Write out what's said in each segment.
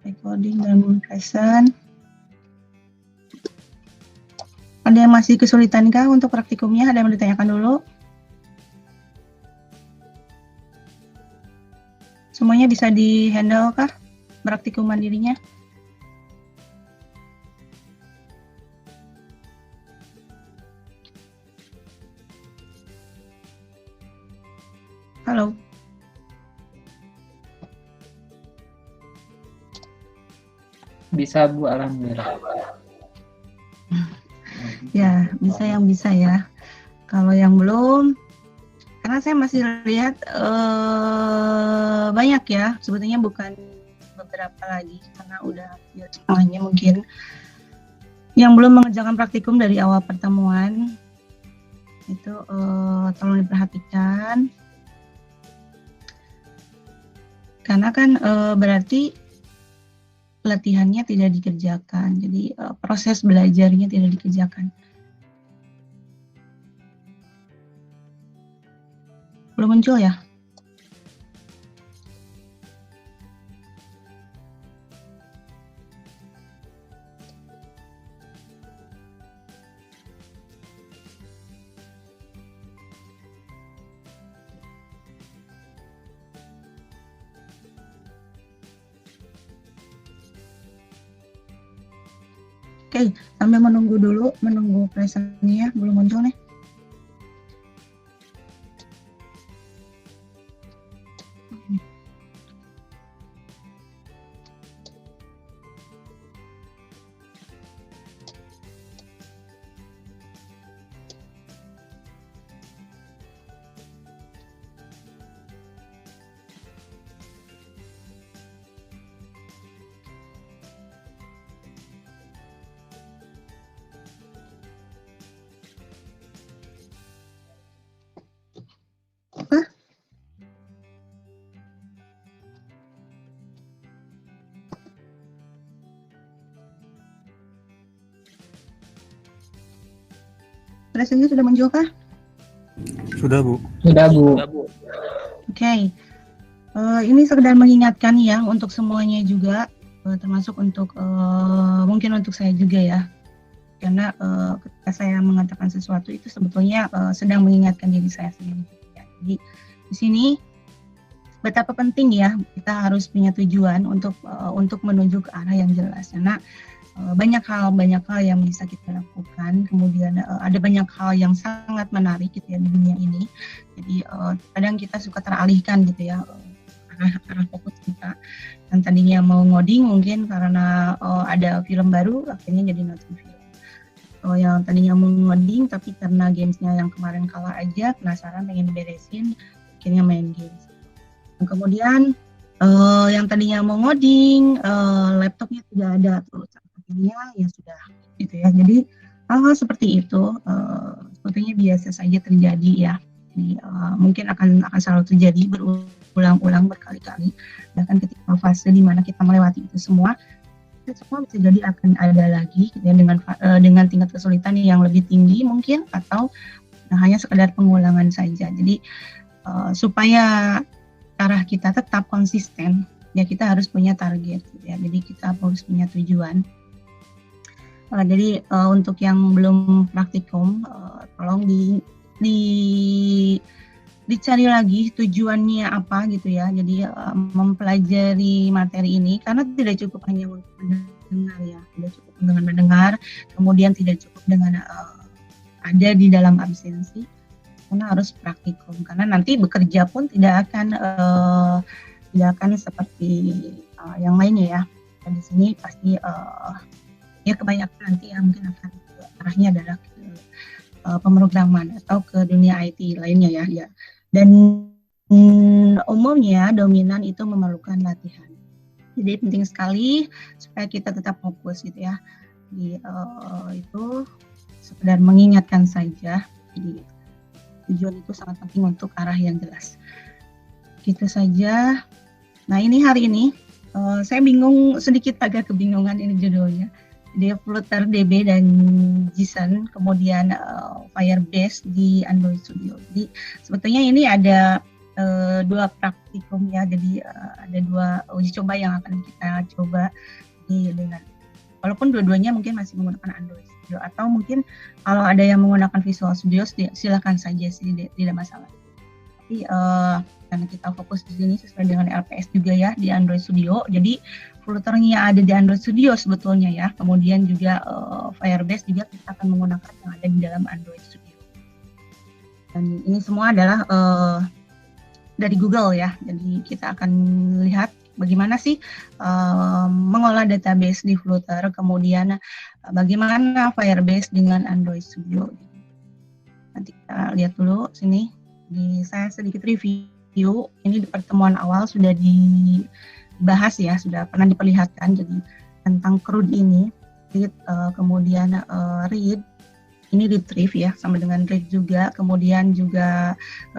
Recording dan present. Ada yang masih kesulitan kah untuk praktikumnya? Ada yang mau ditanyakan dulu? Semuanya bisa di-handle kah praktikum mandirinya? Halo? Bisa Bu, alhamdulillah. Ya, bisa yang bisa ya. Kalau yang belum, karena saya masih lihat banyak ya, sebetulnya bukan beberapa lagi, karena udah hampir semuanya mungkin. Yang belum mengerjakan praktikum dari awal pertemuan, itu tolong diperhatikan. Karena kan berarti latihannya tidak dikerjakan, jadi proses belajarnya tidak dikerjakan. Belum muncul ya? Oke, sambil menunggu dulu, menunggu presentnya belum muncul nih. Apa? Presentnya sudah muncul kah? Sudah, Bu. Sudah Bu. Oke. Ini sekedar mengingatkan ya untuk semuanya juga, termasuk untuk mungkin untuk saya juga ya. Karena ketika saya mengatakan sesuatu itu sebetulnya sedang mengingatkan diri saya sendiri. Jadi di sini betapa penting ya kita harus punya tujuan untuk menuju ke arah yang jelas. Karena banyak hal yang bisa kita lakukan. Kemudian ada banyak hal yang sangat menarik gitu ya di dunia ini. Jadi kadang kita suka teralihkan gitu ya arah fokus kita. Dan tadinya mau ngoding mungkin karena ada film baru akhirnya jadi nonton film. Yang tadinya mau ngoding tapi karena gamesnya yang kemarin kalah aja penasaran pengen diberesin akhirnya main games. Dan kemudian yang tadinya mau ngoding laptopnya tidak ada terus akhirnya ya sudah gitu ya. Jadi hal-hal seperti itu sebetulnya biasa saja terjadi ya. Jadi mungkin akan selalu terjadi berulang-ulang berkali-kali. Bahkan ketika fase di mana kita melewati itu semua bisa jadi akan ada lagi gitu ya, dengan tingkat kesulitan yang lebih tinggi mungkin atau hanya sekedar pengulangan saja. Jadi supaya arah kita tetap konsisten ya kita harus punya target gitu ya. Jadi kita harus punya tujuan. Jadi untuk yang belum praktikum tolong dicari lagi tujuannya apa gitu ya. Jadi mempelajari materi ini karena tidak cukup hanya untuk mendengar ya, tidak cukup dengan mendengar, kemudian tidak cukup dengan ada di dalam absensi, karena harus praktikum. Karena nanti bekerja pun tidak akan seperti yang lainnya ya. Dan di sini pasti ya kebanyakan nanti yang mungkin akan arahnya adalah pemrograman atau ke dunia IT lainnya ya. Dan umumnya dominan itu memerlukan latihan. Jadi penting sekali supaya kita tetap fokus gitu ya. Jadi itu sekedar mengingatkan saja. Jadi tujuan itu sangat penting untuk arah yang jelas. Gitu saja. Nah ini hari ini saya bingung sedikit agak kebingungan ini judulnya. Dia Flutter DB dan JSON, kemudian Firebase di Android Studio. Jadi sebetulnya ini ada dua praktikum ya, jadi ada 2 uji coba yang akan kita coba dengan, walaupun dua-duanya mungkin masih menggunakan Android Studio, atau mungkin kalau ada yang menggunakan Visual Studio silakan saja sih, tidak masalah. Tapi karena kita fokus di sini sesuai dengan LPS juga ya di Android Studio, jadi Flutter-nya ada di Android Studio sebetulnya ya. Kemudian juga Firebase juga kita akan menggunakan yang ada di dalam Android Studio. Dan ini semua adalah dari Google ya. Jadi kita akan lihat bagaimana sih mengolah database di Flutter, kemudian bagaimana Firebase dengan Android Studio. Nanti kita lihat dulu sini. Saya sedikit review. Ini di pertemuan awal sudah dibahas ya, sudah pernah diperlihatkan. Jadi tentang CRUD ini, read, kemudian read, ini retrieve ya, sama dengan read juga, kemudian juga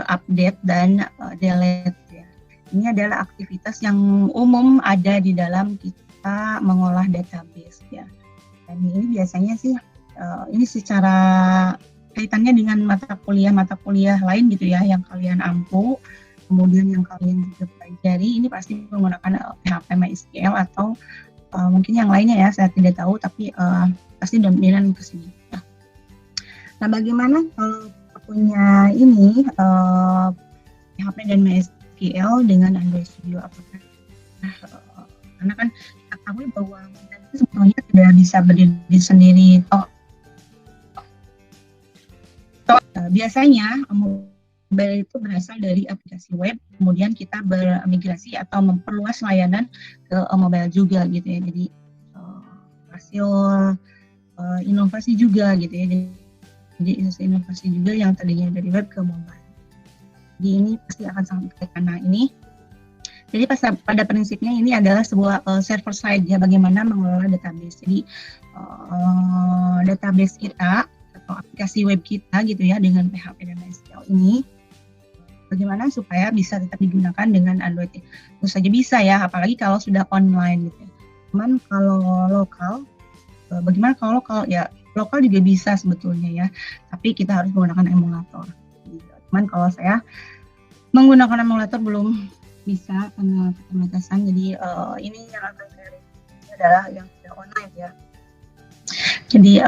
update dan delete ya. Ini adalah aktivitas yang umum ada di dalam kita mengolah database ya. Dan ini biasanya sih ini secara kaitannya dengan mata kuliah lain gitu ya, yang kalian ampu, kemudian yang kalian juga pelajari, ini pasti menggunakan PHP MySQL atau mungkin yang lainnya ya, saya tidak tahu, tapi pasti dominan ke sini. Nah, bagaimana kalau punya ini PHP dan MySQL dengan Android Studio? Apakah karena kan kita tahu bahwa itu sebetulnya tidak bisa berdiri sendiri. Biasanya mobile itu berasal dari aplikasi web, kemudian kita bermigrasi atau memperluas layanan ke mobile juga gitu ya. Jadi hasil inovasi juga gitu ya. Jadi inovasi juga yang tadinya dari web ke mobile. Jadi ini pasti akan sangat berkaitan. Nah ini, jadi pada prinsipnya ini adalah sebuah server side ya, bagaimana mengelola database. Jadi database kita atau aplikasi web kita gitu ya dengan PHP dan MySQL ini, bagaimana supaya bisa tetap digunakan dengan Android. Tentu saja bisa ya, apalagi kalau sudah online gitu ya. Cuman kalau lokal, bagaimana kalau lokal ya, lokal juga bisa sebetulnya ya, tapi kita harus menggunakan emulator. Cuman kalau saya menggunakan emulator belum bisa karena keterbatasan, jadi ini yang akan saya review adalah yang sudah online ya. Jadi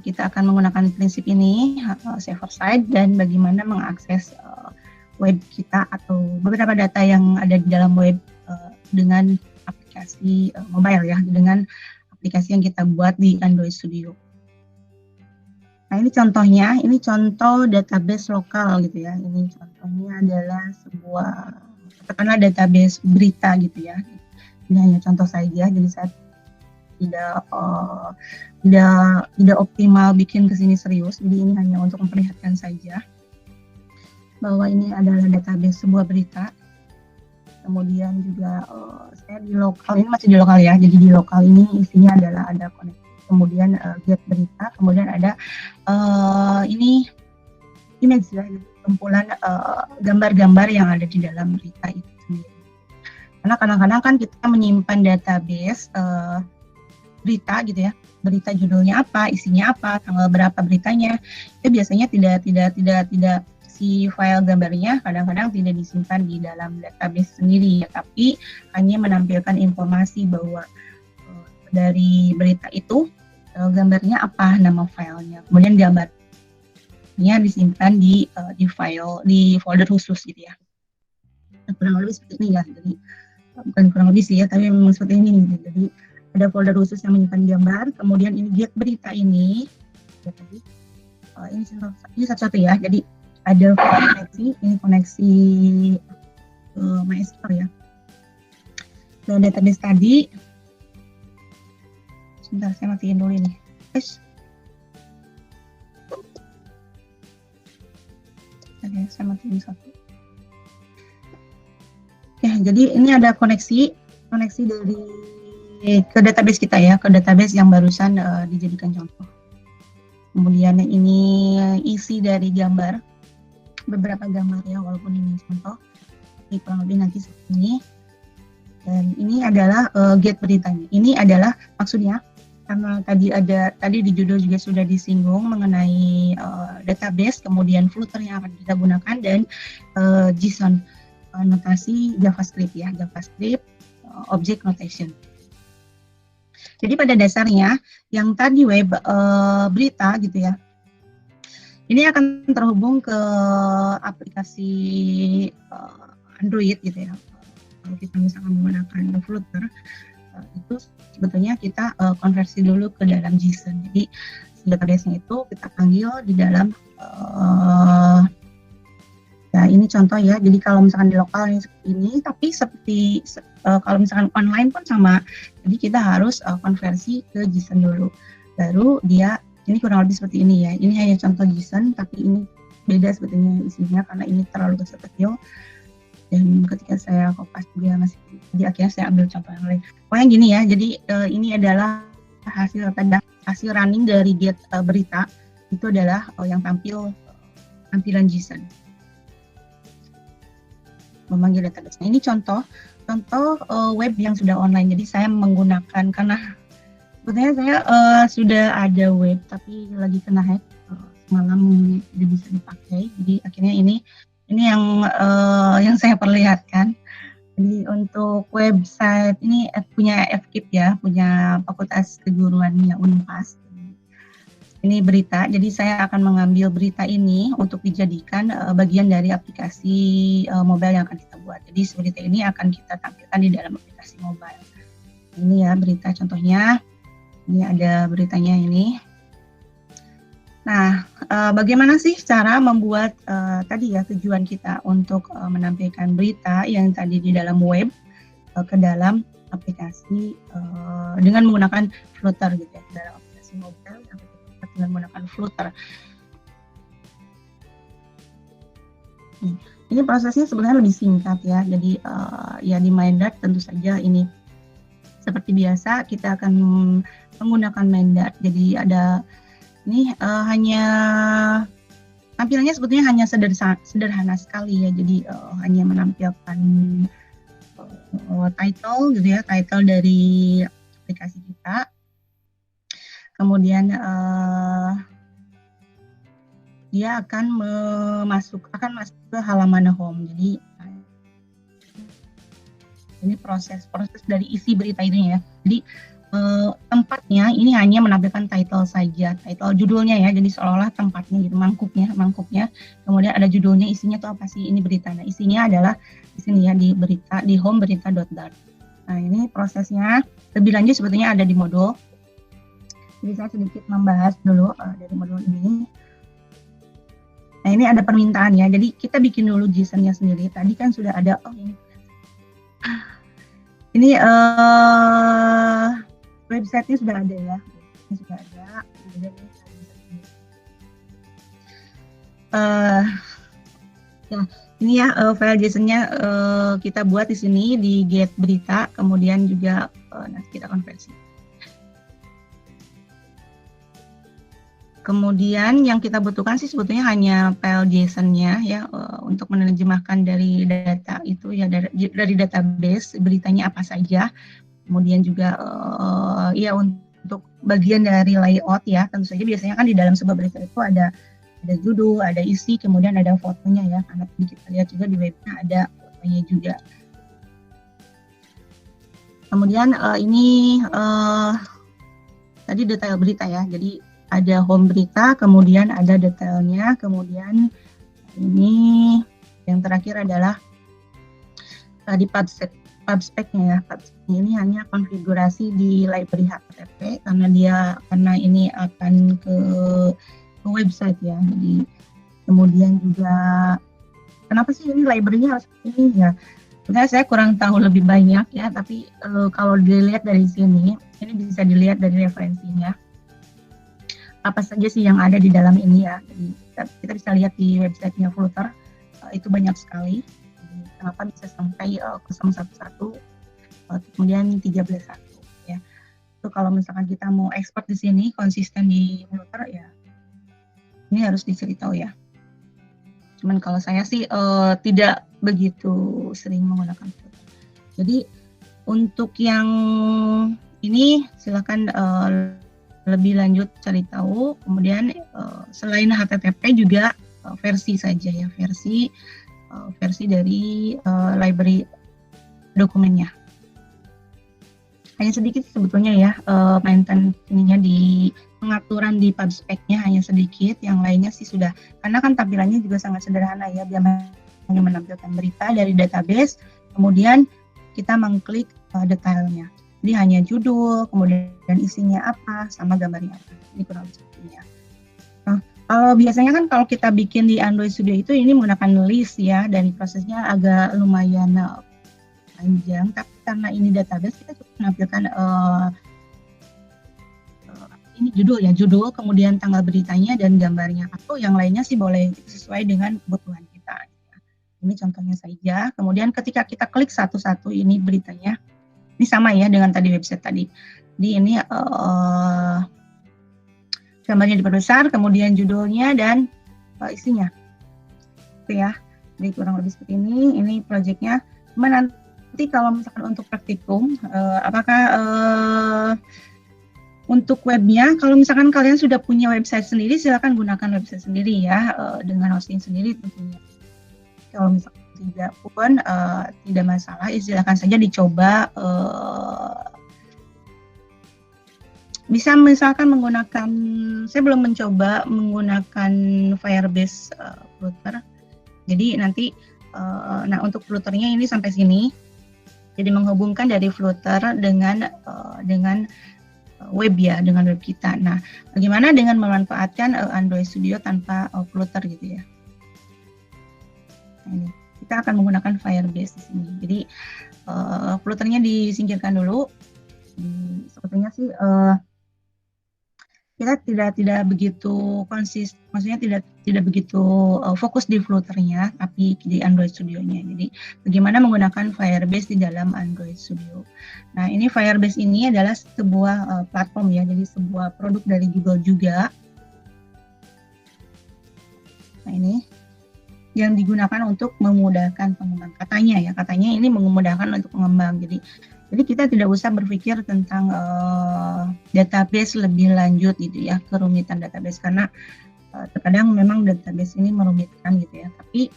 kita akan menggunakan prinsip ini, server side, dan bagaimana mengakses web kita atau beberapa data yang ada di dalam web dengan aplikasi mobile ya, dengan aplikasi yang kita buat di Android Studio. Nah ini contohnya, ini contoh database lokal gitu ya. Ini contohnya adalah sebuah, katakanlah database berita gitu ya. Ini hanya contoh saja, jadi saya tidak optimal bikin kesini serius. Jadi ini hanya untuk memperlihatkan saja bahwa ini adalah database sebuah berita. Kemudian juga saya di lokal, ini masih di lokal ya. Jadi di lokal ini isinya adalah ada koneksi, kemudian get berita, kemudian ada ini image ya, kumpulan gambar-gambar yang ada di dalam berita itu sendiri. Karena kadang-kadang kan kita menyimpan database berita gitu ya, berita judulnya apa, isinya apa, tanggal berapa beritanya, itu biasanya tidak si file gambarnya kadang-kadang tidak disimpan di dalam database sendiri ya, tapi hanya menampilkan informasi bahwa dari berita itu gambarnya apa, nama filenya, kemudian gambarnya disimpan di file, di folder khusus gitu ya. Kurang lebih seperti ini ya, jadi bukan kurang lebih sih ya, tapi memang seperti ini gitu. Jadi ada folder khusus yang menyimpan gambar, kemudian ini get berita ini, ya, tadi ini satu-satu ya. Jadi ada koneksi, ini koneksi MySQL ya, ke database tadi. Sebentar, saya matiin dulu ini. Oke, saya matiin satu. Ya, jadi ini ada koneksi dari ke database kita ya, ke database yang barusan dijadikan contoh. Kemudian ini isi dari gambar, beberapa gambar ya, walaupun ini contoh, ini kurang lebih nanti seperti ini. Dan ini adalah get beritanya. Ini adalah maksudnya karena tadi di judul juga sudah disinggung mengenai database, kemudian Flutter yang akan kita gunakan, dan JSON. notasi JavaScript ya, JavaScript Object Notation. Jadi pada dasarnya yang tadi web berita gitu ya, ini akan terhubung ke aplikasi Android gitu ya. Kalau kita misalkan menggunakan Flutter, itu sebetulnya kita konversi dulu ke dalam JSON. Jadi database-nya itu kita panggil di dalam ya ini contoh ya. Jadi kalau misalkan di lokal ini tapi seperti kalau misalkan online pun sama. Jadi kita harus konversi ke JSON dulu. Baru dia ini kurang lebih seperti ini ya. Ini hanya contoh JSON tapi ini beda sebetulnya isinya karena ini terlalu kecil. Dan ketika saya kopas juga masih, jadi akhirnya saya ambil contoh yang lain. Pokoknya gini ya, jadi ini adalah hasil running dari get berita, itu adalah yang tampilan JSON. Memanggil database. Nah, ini contoh web yang sudah online. Jadi saya menggunakan, karena sebetulnya saya sudah ada web, tapi lagi kena hack, semalam tidak bisa dipakai. Jadi akhirnya ini yang saya perlihatkan. Jadi untuk website ini punya FKIP ya, punya Fakultas Keguruannya Unpas. Ini berita, jadi saya akan mengambil berita ini untuk dijadikan bagian dari aplikasi mobile yang akan kita buat. Jadi berita ini akan kita tampilkan di dalam aplikasi mobile. Ini ya berita contohnya, ini ada beritanya ini. Nah, bagaimana sih cara membuat tadi ya tujuan kita untuk menampilkan berita yang tadi di dalam web ke dalam aplikasi dengan menggunakan Flutter gitu ya, dalam aplikasi mobile dengan menggunakan Flutter. Ini prosesnya sebenarnya lebih singkat ya, jadi ya di MindDart tentu saja ini seperti biasa kita akan menggunakan MindDart. Jadi ada ini hanya tampilannya sebetulnya hanya sederhana sekali ya. Jadi hanya menampilkan title gitu ya, title dari aplikasi kita. Kemudian dia akan masuk ke halaman home. Jadi ini proses dari isi berita ini ya. Jadi tempatnya ini hanya menampilkan title saja, title judulnya ya, jadi seolah-olah tempatnya gitu, mangkuknya, kemudian ada judulnya, isinya tuh apa sih, ini berita. Nah isinya adalah di sini ya, di berita, di home berita.dart. Nah ini prosesnya lebih lanjut sebetulnya ada di modul, jadi saya sedikit membahas dulu dari modul ini. Nah ini ada permintaan ya, jadi kita bikin dulu JSON-nya sendiri, tadi kan sudah ada, ini website-nya sudah ada ya, ini sudah ada. Ya, ini ya file JSON-nya kita buat di sini di get berita, kemudian juga nanti kita konversi. Kemudian yang kita butuhkan sih sebetulnya hanya file JSON-nya ya untuk menerjemahkan dari data itu ya, dari database beritanya apa saja. Kemudian juga ya untuk bagian dari layout ya, tentu saja biasanya kan di dalam sebuah berita itu ada judul, ada isi, kemudian ada fotonya ya, karena kita lihat juga di webnya ada fotonya juga. Kemudian ini tadi detail berita ya, jadi ada home berita, kemudian ada detailnya, kemudian ini yang terakhir adalah tadi PubSpec-nya ya. PubSpec ini hanya konfigurasi di library HTTP karena ini akan ke website ya. Jadi kemudian juga kenapa sih ini library-nya harus ini ya? Sebenarnya saya kurang tahu lebih banyak ya, tapi kalau dilihat dari sini, ini bisa dilihat dari referensinya. Apa saja sih yang ada di dalam ini ya? Jadi kita bisa lihat di website-nya Flutter, itu banyak sekali. Kenapa bisa sampai 011 kemudian 13.1 ya. Itu kalau misalkan kita mau export di sini konsisten di Flutter ya, ini harus dicari tahu ya. Cuman kalau saya sih tidak begitu sering menggunakan Flutter. Jadi untuk yang ini silakan lebih lanjut cari tahu. Kemudian selain HTTP juga versi saja ya, versi versi dari library dokumennya. Hanya sedikit sebetulnya ya, maintenance ininya di pengaturan di PubSpec-nya hanya sedikit, yang lainnya sih sudah, karena kan tampilannya juga sangat sederhana ya, dia hanya menampilkan berita dari database, kemudian kita mengklik detailnya. Jadi hanya judul, kemudian isinya apa, sama gambarnya apa. Ini kurang lebih sepertinya. Nah, biasanya kan kalau kita bikin di Android Studio itu ini menggunakan list ya, dan prosesnya agak lumayan panjang, tapi karena ini database kita cukup menampilkan ini judul, kemudian tanggal beritanya dan gambarnya, atau yang lainnya sih boleh sesuai dengan kebutuhan kita. Ini contohnya saja. Kemudian ketika kita klik satu-satu ini beritanya, ini sama ya dengan tadi website tadi. Di ini gambarnya diperbesar, kemudian judulnya dan isinya. Oke ya. Jadi kurang lebih seperti ini. Ini proyeknya. Nanti kalau misalkan untuk praktikum, apakah untuk webnya, kalau misalkan kalian sudah punya website sendiri, silakan gunakan website sendiri ya, dengan hosting sendiri tentunya. Kalau misalkan tidak pun tidak masalah, silakan saja dicoba. Bisa misalkan menggunakan, saya belum mencoba menggunakan Firebase Flutter. Jadi nanti, nah untuk Flutternya ini sampai sini. Jadi menghubungkan dari Flutter dengan web ya, dengan web kita. Nah, bagaimana dengan memanfaatkan Android Studio tanpa Flutter gitu ya? Nah, ini kita akan menggunakan Firebase di sini. Jadi Flutternya disingkirkan dulu. Sebetulnya sih kita tidak begitu konsisten, maksudnya tidak begitu fokus di Flutternya, tapi di Android Studio-nya. Jadi bagaimana menggunakan Firebase di dalam Android Studio. Nah, ini Firebase ini adalah sebuah platform ya, jadi sebuah produk dari Google juga. Nah, ini yang digunakan untuk memudahkan pengembang. Katanya ini memudahkan untuk pengembang. Jadi kita tidak usah berpikir tentang database lebih lanjut gitu ya, kerumitan database, karena terkadang memang database ini merumitkan gitu ya. Tapi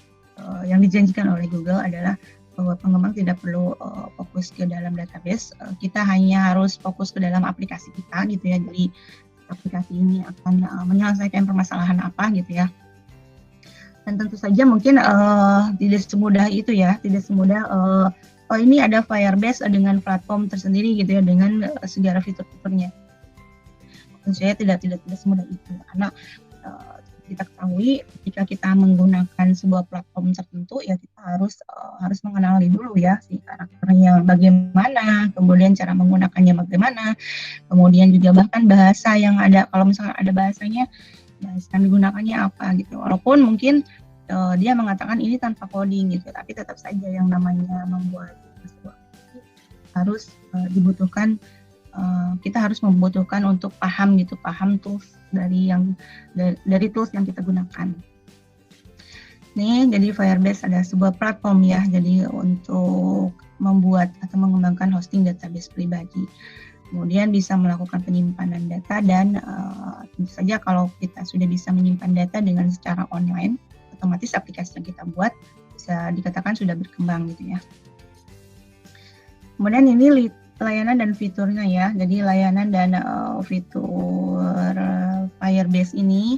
yang dijanjikan oleh Google adalah bahwa pengembang tidak perlu fokus ke dalam database, kita hanya harus fokus ke dalam aplikasi kita gitu ya. Jadi aplikasi ini akan menyelesaikan permasalahan apa gitu ya. Dan tentu saja mungkin tidak semudah itu ya, tidak semudah oh ini ada Firebase dengan platform tersendiri gitu ya, dengan segala fitur-fiturnya. Tentu saja tidak semudah itu, karena kita ketahui ketika kita menggunakan sebuah platform tertentu ya kita harus mengenali dulu ya si karakternya bagaimana, kemudian cara menggunakannya bagaimana, kemudian juga bahkan bahasa yang ada, kalau misalkan ada bahasanya, bahasa yang digunakannya apa gitu. Walaupun mungkin dia mengatakan ini tanpa coding gitu, tapi tetap saja yang namanya membuat sebuah harus dibutuhkan, kita harus membutuhkan untuk paham tools dari tools yang kita gunakan. Nih, jadi Firebase ada sebuah platform ya, jadi untuk membuat atau mengembangkan hosting database pribadi. Kemudian bisa melakukan penyimpanan data dan tentu saja kalau kita sudah bisa menyimpan data dengan secara online, otomatis aplikasi yang kita buat bisa dikatakan sudah berkembang gitu ya. Kemudian ini layanan dan fiturnya ya. Jadi layanan dan fitur Firebase ini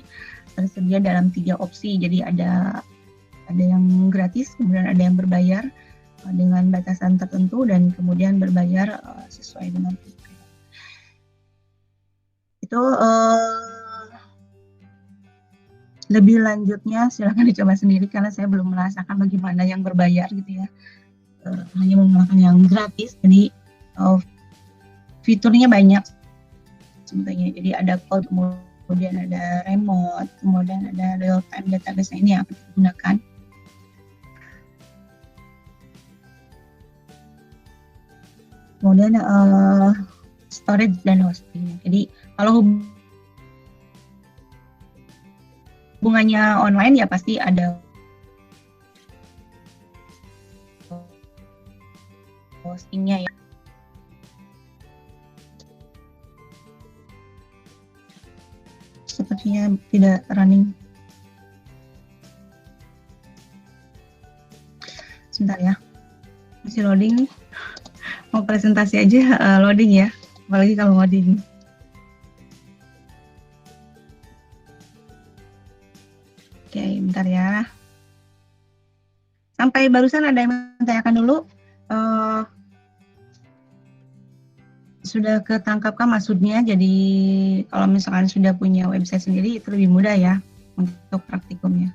tersedia dalam 3 opsi. Jadi ada yang gratis, kemudian ada yang berbayar dengan batasan tertentu, dan kemudian berbayar sesuai dengan itu. Lebih lanjutnya silakan dicoba sendiri karena saya belum merasakan bagaimana yang berbayar gitu ya. Hanya menggunakan yang gratis, jadi fiturnya banyak sebetulnya. Jadi ada cloud, kemudian ada remote, kemudian ada real time database, ini yang akan digunakan. Kemudian storage dan hosting. Jadi kalau hubungannya online ya pasti ada hostingnya ya. Sepertinya tidak running. Bentar ya, masih loading nih. Mau presentasi aja loading ya, apalagi kalau loading. Oke, bentar ya. Sampai barusan ada yang menanyakan dulu, sudah ketangkapkah maksudnya? Jadi kalau misalkan sudah punya website sendiri itu lebih mudah ya untuk praktikumnya.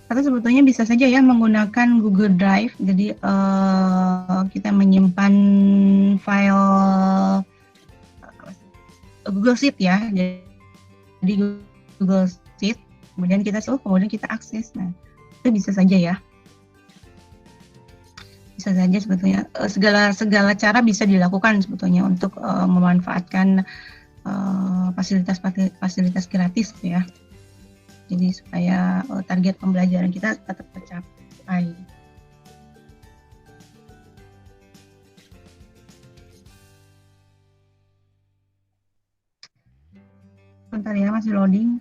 Atau sebetulnya bisa saja ya menggunakan Google Drive. Jadi kita menyimpan file Google Sheet ya. Jadi Google Sheet, kemudian kita akses. Nah, itu bisa saja ya. Bisa saja sebetulnya segala cara bisa dilakukan sebetulnya untuk memanfaatkan fasilitas gratis ya. Jadi supaya target pembelajaran kita tetap tercapai. Bentar ya, masih loading.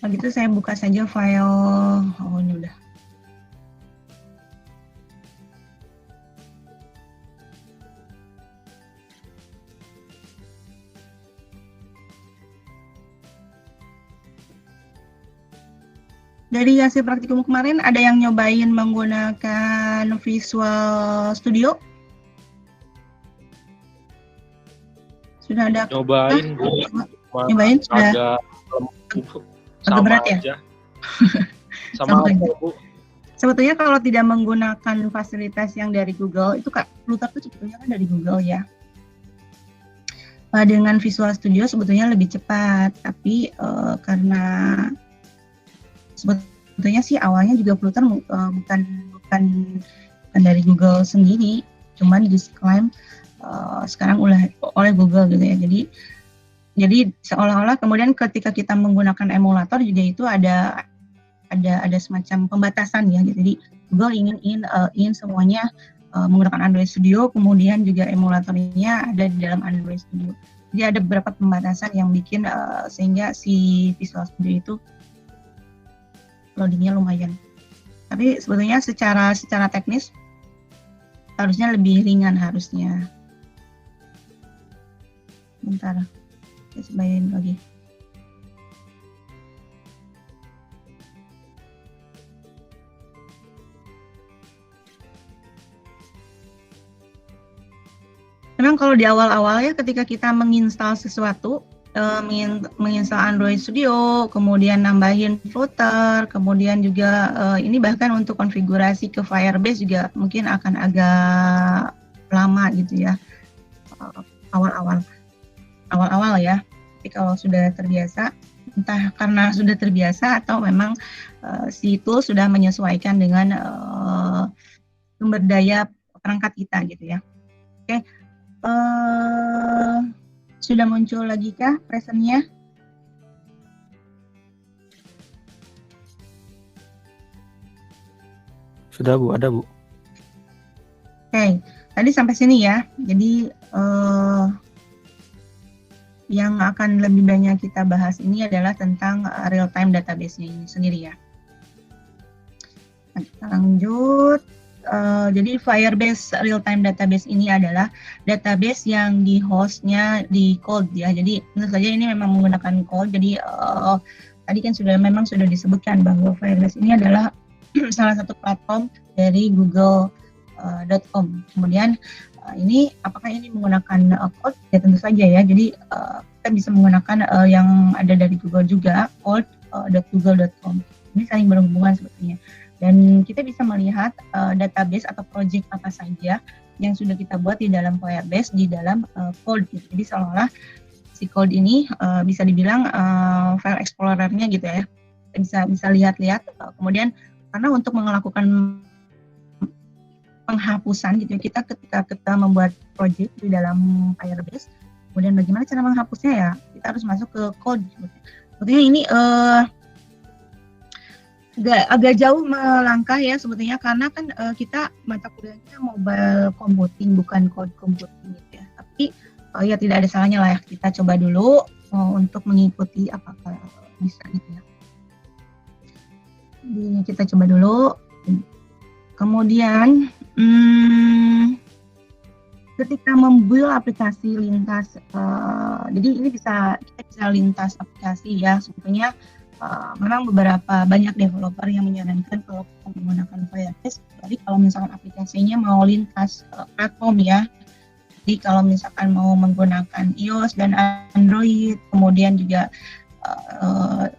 Kalau gitu saya buka saja file. Oh, ini udah. Dari hasil praktikum kemarin, ada yang nyobain menggunakan Visual Studio? Sudah ada? Nyobain, Bu. Nyobain sudah? Agak berat ya? Aja. Sama apa, Bu? Sebetulnya kalau tidak menggunakan fasilitas yang dari Google, itu Flutter itu sebetulnya kan dari Google ya. Dengan Visual Studio sebetulnya lebih cepat, tapi karena sebetulnya sih awalnya juga Flutter bukan dari Google sendiri, cuman diklaim sekarang oleh Google gitu ya. Jadi seolah-olah kemudian ketika kita menggunakan emulator juga itu ada semacam pembatasan ya. Jadi Google ingin semuanya menggunakan Android Studio, kemudian juga emulatornya ada di dalam Android Studio. Jadi ada beberapa pembatasan yang bikin sehingga si Visual Studio itu loadingnya lumayan. Tapi sebetulnya secara teknis harusnya lebih ringan harusnya. Bentar, saya sebayain lagi. Memang kalau di awal-awal ya ketika kita menginstal sesuatu, menginstal Android Studio, kemudian nambahin Flutter, kemudian juga ini bahkan untuk konfigurasi ke Firebase juga mungkin akan agak lama gitu ya, awal-awal ya. Tapi kalau sudah terbiasa, entah karena sudah terbiasa atau memang si tool sudah menyesuaikan dengan sumber daya perangkat kita gitu ya. Oke. Sudah muncul lagi kah presentnya? Sudah Bu, ada Bu. Oke, tadi sampai sini ya. Jadi yang akan lebih banyak kita bahas ini adalah tentang real-time database-nya ini sendiri ya. Nah, kita lanjut. Jadi Firebase Real-Time Database ini adalah database yang di hostnya di Cold ya. Jadi tentu saja ini memang menggunakan Cold. Jadi tadi kan sudah disebutkan bahwa Firebase ini adalah salah satu platform dari Google.com. Kemudian ini apakah ini menggunakan Cold? Ya tentu saja ya. Jadi kita bisa menggunakan yang ada dari Google juga, cold.google.com. Ini saling berhubungan sebetulnya. Dan kita bisa melihat database atau project apa saja yang sudah kita buat di dalam Firebase di dalam Cold gitu. Jadi seolah-olah si Cold ini bisa dibilang file explorer-nya gitu ya. Kita bisa lihat-lihat. Kemudian karena untuk melakukan penghapusan gitu, ketika kita membuat project di dalam Firebase, kemudian bagaimana cara menghapusnya ya? Kita harus masuk ke Cold. Sebetulnya ini agak jauh melangkah ya sebetulnya, karena kan kita mata kuliahnya mobile computing, bukan code computing gitu ya. Tapi ya tidak ada salahnya lah ya kita coba dulu untuk mengikuti apakah bisa gitu ya. Jadi kita coba dulu. Kemudian ketika membuild aplikasi lintas, jadi ini kita bisa lintas aplikasi ya sebetulnya. Memang banyak developer yang menyarankan kalau kita menggunakan Firebase, jadi kalau misalkan aplikasinya mau lintas platform ya. Jadi kalau misalkan mau menggunakan iOS dan Android, kemudian juga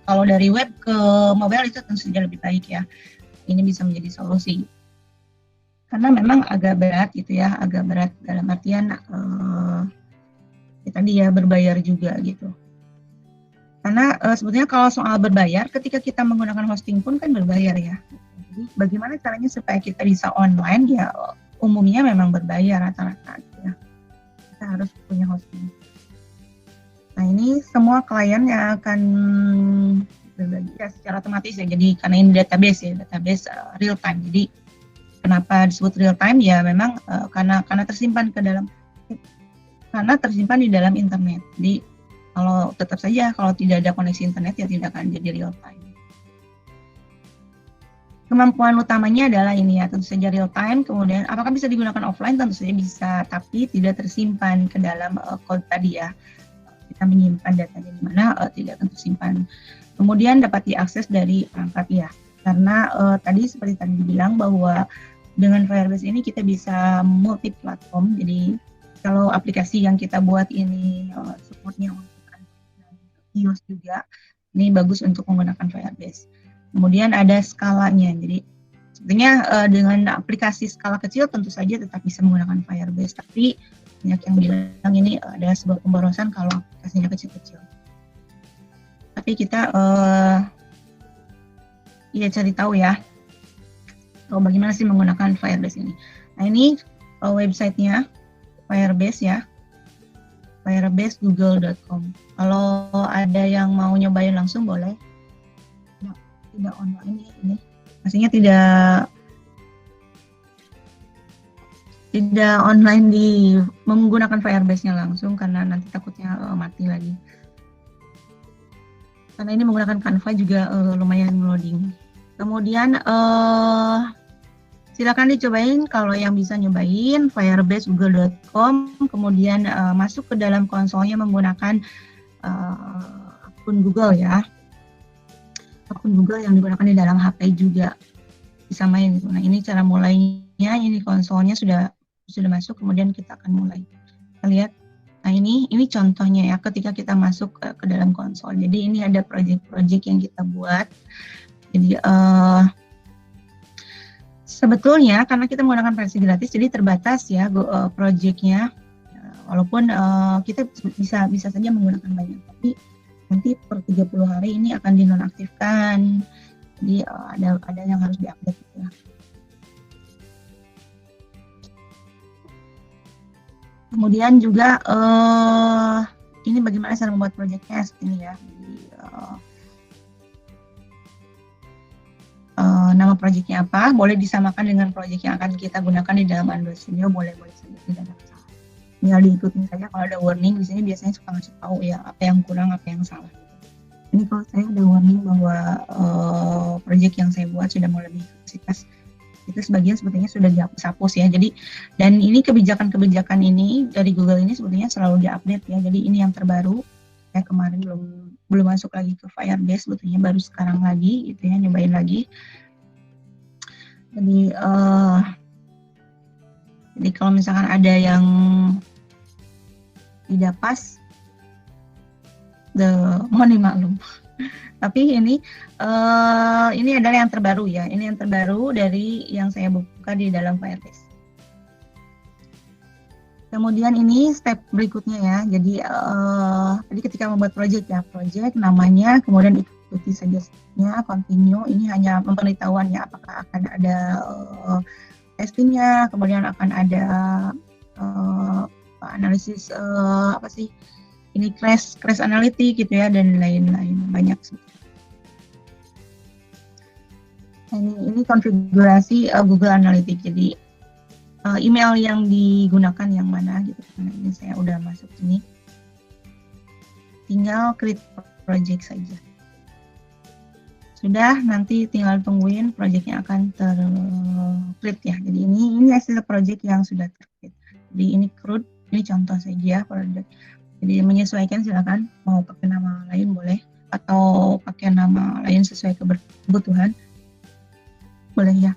kalau dari web ke mobile itu tentu saja lebih baik ya. Ini bisa menjadi solusi. Karena memang agak berat gitu ya, agak berat dalam artian tadi ya berbayar juga gitu. Karena sebetulnya kalau soal berbayar, ketika kita menggunakan hosting pun kan berbayar ya. Jadi bagaimana caranya supaya kita bisa online ya, umumnya memang berbayar rata-rata gitu ya. Kita harus punya hosting. Nah ini semua klien yang akan berbagi ya secara otomatis ya. Jadi karena ini database ya, database real time. Jadi kenapa disebut real time ya memang karena tersimpan di dalam internet. Jadi kalau tetap saja kalau tidak ada koneksi internet ya tidak akan jadi real time. Kemampuan utamanya adalah ini ya, tentu saja real time. Kemudian apakah bisa digunakan offline? Tentu saja bisa, tapi tidak tersimpan ke dalam code tadi ya. Kita menyimpan datanya di mana tidak akan tersimpan. Kemudian dapat diakses dari perangkat ya. Karena tadi seperti tadi dibilang bahwa dengan Firebase ini kita bisa multi platform. Jadi kalau aplikasi yang kita buat ini supportnya iOS juga, ini bagus untuk menggunakan Firebase. Kemudian ada skalanya, jadi sebetulnya dengan aplikasi skala kecil tentu saja tetap bisa menggunakan Firebase, tapi banyak yang bilang ini adalah sebuah pemborosan kalau aplikasinya kecil-kecil. Tapi kita ya cari tahu ya, bagaimana sih menggunakan Firebase ini. Nah ini websitenya Firebase ya, firebasegoogle.com. Kalau ada yang mau nyobain langsung boleh. Tidak online ini. Maksudnya tidak online menggunakan Firebase-nya langsung karena nanti takutnya mati lagi. Karena ini menggunakan Canva juga lumayan loading. Kemudian silakan dicobain kalau yang bisa nyobain firebasegoogle.com, kemudian masuk ke dalam konsolnya menggunakan akun Google ya. Akun Google yang digunakan di dalam HP juga bisa main gitu. Nah, ini cara mulainya, ini konsolnya sudah masuk, kemudian kita akan mulai. Kita lihat. Nah, ini contohnya ya ketika kita masuk ke dalam konsol. Jadi ini ada project-project yang kita buat. Jadi sebetulnya karena kita menggunakan versi gratis, jadi terbatas ya project-nya. Walaupun kita bisa saja menggunakan banyak, tapi nanti per 30 hari ini akan dinonaktifkan. Jadi ada yang harus diupdate gitu ya. Kemudian juga ini bagaimana cara membuat project-nya ini ya. Jadi, nama projectnya apa, boleh disamakan dengan project yang akan kita gunakan di dalam Android Studio, boleh saja, tidak ada masalah. Tinggal diikutin saja. Kalau ada warning di sini biasanya suka ngasih tahu ya apa yang kurang, apa yang salah. Ini kalau saya ada warning bahwa project yang saya buat sudah melebihi kapasitas, itu sebagian sebetulnya sudah dihapus ya. Jadi dan ini kebijakan ini dari Google ini sebetulnya selalu diupdate ya. Jadi ini yang terbaru. Saya kemarin belum masuk lagi ke Firebase, sebetulnya baru sekarang lagi gitu ya, nyobain lagi. Jadi kalau misalkan ada yang tidak pas, mohon dimaklum. Tapi ini adalah yang terbaru ya. Ini yang terbaru dari yang saya buka di dalam Firebase. Kemudian ini step berikutnya ya. Jadi tadi ketika membuat project namanya, kemudian ikuti saja stepnya, continue. Ini hanya pemberitahuan ya, apakah akan ada testingnya, kemudian akan ada analisis ini crash analytic gitu ya, dan lain-lain banyak sih. Ini konfigurasi Google Analytics. Jadi email yang digunakan yang mana gitu. Nah, ini saya udah masuk sini. Tinggal create project saja. Sudah, nanti tinggal tungguin projectnya akan ter-create ya. Jadi ini hasil project yang sudah ter-create. Jadi ini CRUD, ini contoh saja project. Jadi menyesuaikan silakan, mau pakai nama lain boleh, atau pakai nama lain sesuai kebutuhan. Boleh ya.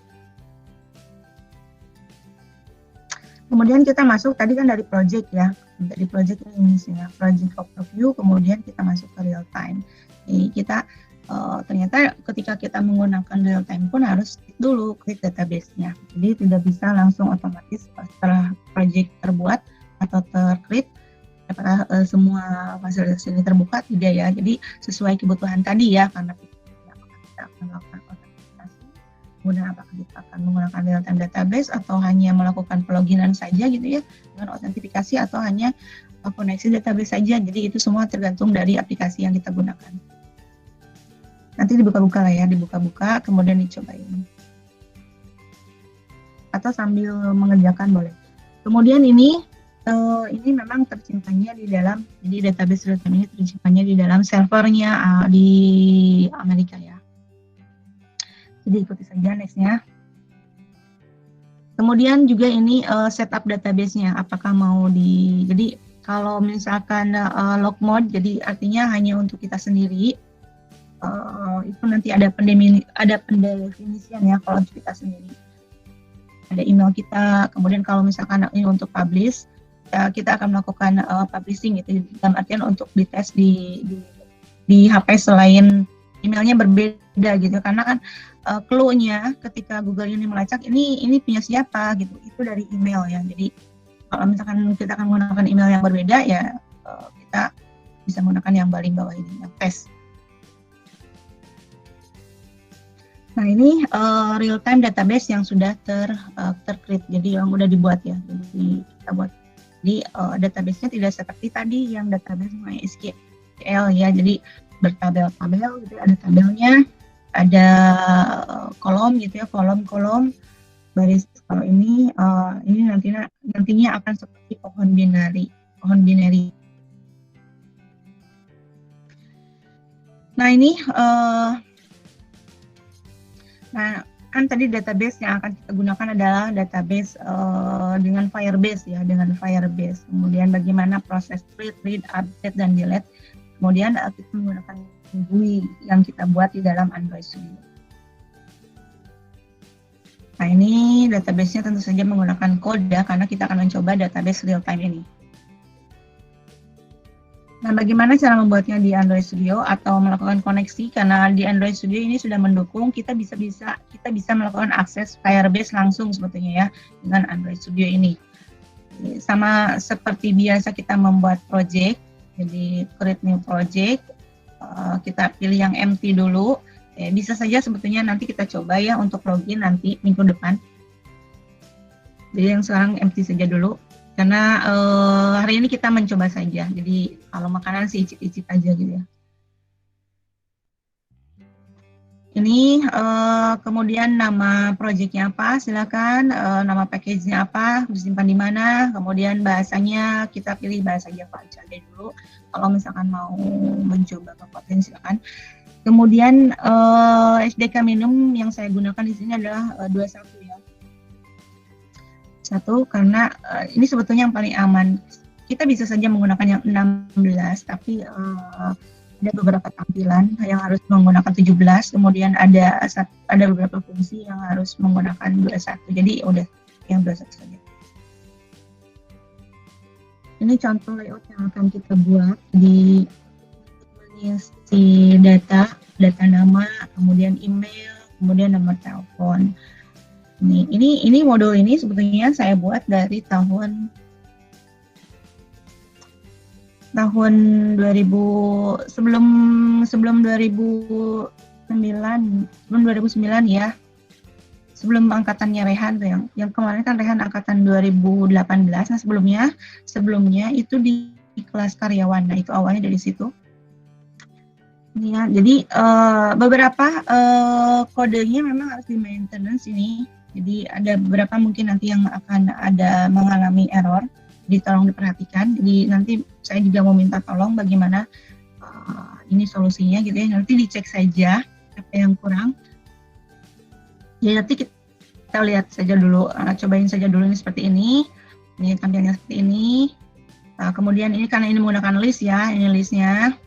Kemudian kita masuk, tadi kan dari project ya. Dari project ini misalnya project overview, kemudian kita masuk ke real time. Jadi kita ternyata ketika kita menggunakan real time pun harus dulu klik database-nya. Jadi tidak bisa langsung otomatis setelah project terbuat atau ter-create apakah semua fasilitas ini terbuka, tidak ya. Jadi sesuai kebutuhan tadi ya, karena kita akan melakukan otentikasi, kemudian apakah kita akan menggunakan real time database atau hanya melakukan peloginan saja gitu ya dengan autentifikasi, atau hanya koneksi database saja. Jadi itu semua tergantung dari aplikasi yang kita gunakan. Nanti dibuka-buka lah ya, dibuka-buka kemudian dicobain. Atau sambil mengerjakan boleh. Kemudian ini memang tersimpannya di dalam, jadi database real time ini tersimpannya di dalam servernya di Amerika ya. Jadi ikuti saja nextnya. Kemudian juga ini setup database-nya, apakah mau jadi kalau misalkan log mode, jadi artinya hanya untuk kita sendiri. Itu nanti ada pendefinisian ya kalau untuk kita sendiri. Ada email kita, kemudian kalau misalkan ini untuk publish, kita akan melakukan publishing gitu, dalam artian untuk dites di HP selain emailnya berbeda gitu, karena kan clue-nya ketika Google ini melacak ini punya siapa gitu, itu dari email ya. Jadi kalau misalkan kita akan menggunakan email yang berbeda ya kita bisa menggunakan yang paling bawah ini, yang paste. Nah ini real time database yang sudah ter-create, jadi yang udah dibuat ya, jadi kita buat. Jadi database-nya tidak seperti tadi yang database MySQL ya, jadi bertabel-tabel gitu, ada tabelnya, ada kolom gitu ya, kolom-kolom baris. Kalau ini nantinya akan seperti pohon binary. Nah ini kan tadi database yang akan kita gunakan adalah database dengan Firebase ya, dengan Firebase. Kemudian bagaimana proses read, update, dan delete. Kemudian kita menggunakan GUI yang kita buat di dalam Android Studio. Nah ini database-nya tentu saja menggunakan code ya, karena kita akan mencoba database real time ini. Nah, bagaimana cara membuatnya di Android Studio atau melakukan koneksi? Karena di Android Studio ini sudah mendukung, kita bisa melakukan akses Firebase langsung sebetulnya ya dengan Android Studio ini. Sama seperti biasa kita membuat project, jadi create new project, kita pilih yang empty dulu. Bisa saja sebetulnya nanti kita coba ya untuk login nanti minggu depan. Jadi yang sekarang empty saja dulu. Karena hari ini kita mencoba saja, jadi kalau makanan sih icip-icip aja gitu ya. Ini kemudian nama projectnya apa, silakan, nama package-nya apa, disimpan di mana, kemudian bahasanya kita pilih bahasa Java aja dulu. Kalau misalkan mau mencoba ke Kotlin silakan. Kemudian SDK minimum yang saya gunakan di sini adalah 21 ya. Satu, karena ini sebetulnya yang paling aman. Kita bisa saja menggunakan yang 16, tapi ada beberapa tampilan yang harus menggunakan 17, kemudian ada beberapa fungsi yang harus menggunakan 21. Jadi udah yang 21 saja. Ini contoh layout yang akan kita buat di mengisi data nama, kemudian email, kemudian nomor telepon. Ini modul ini sebetulnya saya buat dari tahun 2000 sebelum 2009 ya, sebelum angkatannya Rehan tuh yang kemarin kan Rehan angkatan 2018. Nah sebelumnya itu di kelas karyawan. Nah, itu awalnya dari situ. Ini ya, jadi beberapa kodenya memang harus di maintenance ini. Jadi ada beberapa mungkin nanti yang akan ada mengalami error. Jadi tolong diperhatikan. Jadi nanti saya juga mau minta tolong bagaimana ini solusinya gitu ya. Nanti dicek saja apa yang kurang. Jadi nanti kita lihat saja dulu, cobain saja dulu ini seperti ini. Ini tampilannya seperti ini. Kemudian ini karena ini menggunakan list ya, ini listnya.